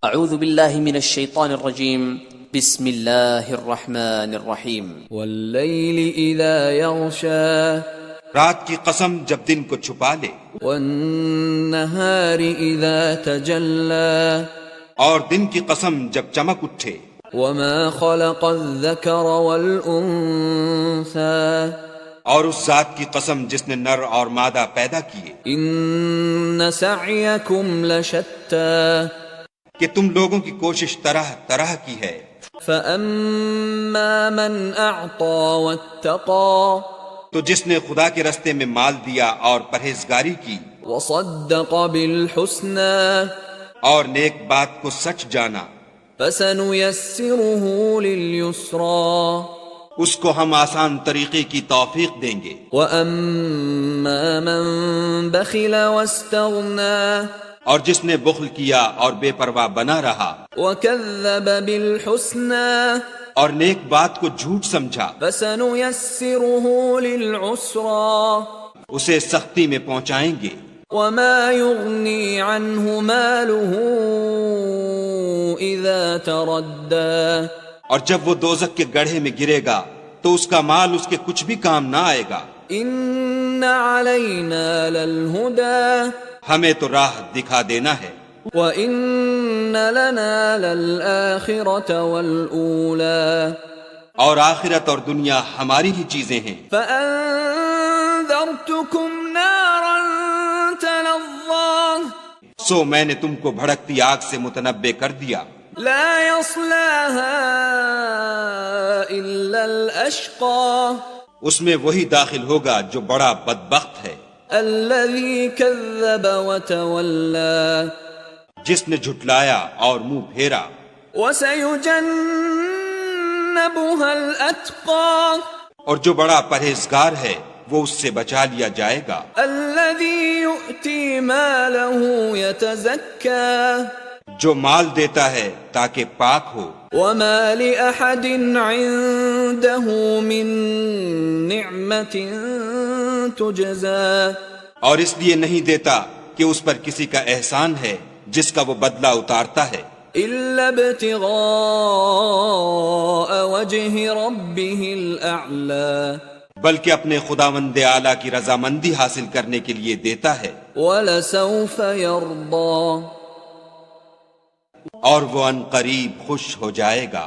اعوذ باللہ من الشیطان الرجیم بسم اللہ الرحمن الرحیم واللیل اذا یغشا رات کی قسم جب دن کو چھپا لے، والنہار اذا تجلا اور دن کی قسم جب چمک اٹھے، وما خلق الذکر والانثى اور اس ذات کی قسم جس نے نر اور مادہ پیدا کیے، ان سعیکم لشتی کہ تم لوگوں کی کوشش طرح طرح کی ہے۔ فاما من اعطى واتقى تو جس نے خدا کے رستے میں مال دیا اور پرہیزگاری کی، وصدق بالحسنى اور نیک بات کو سچ جانا، فسنيسره لليسرى اس کو ہم آسان طریقے کی توفیق دیں گے۔ واما من بخل واستغنى اور جس نے بخل کیا اور بے پرواہ بنا رہا وكذب بالحسنى اور نیک بات کو جھوٹ سمجھا، فسنيسره للعسرى اسے سختی میں پہنچائیں گے۔ وما يغني عنه ماله اذا تردى اور جب وہ دوزخ کے گڑھے میں گرے گا تو اس کا مال اس کے کچھ بھی کام نہ آئے گا۔ ان علينا للهدى ہمیں تو راہ دکھا دینا ہے، وان لنا للآخرة والأولى اور آخرت اور دنیا ہماری ہی چیزیں ہیں۔ فأنذرتكم نارا تلظى سو میں نے تم کو بھڑکتی آگ سے متنبع کر دیا، لا يصلاها إلا الأشقى اس میں وہی داخل ہوگا جو بڑا بدبخت ہے، الذي كذب وتولى جس نے جھٹلایا اور منہ پھیرا۔ وسيجنبها الأتقى اور جو بڑا پرہیزگار ہے وہ اس سے بچا لیا جائے گا، الذي يؤتي ماله يتزكى جو مال دیتا ہے تاکہ پاک ہو۔ وما لأحد عنده من نعمة تجزى اور اس لیے نہیں دیتا کہ اس پر کسی کا احسان ہے جس کا وہ بدلہ اتارتا ہے، إلا ابتغاء وجه ربه الأعلى بلکہ اپنے خداوند اعلیٰ کی رضامندی حاصل کرنے کے لیے دیتا ہے، ولسوف يرضى اور وہ ان قریب خوش ہو جائے گا۔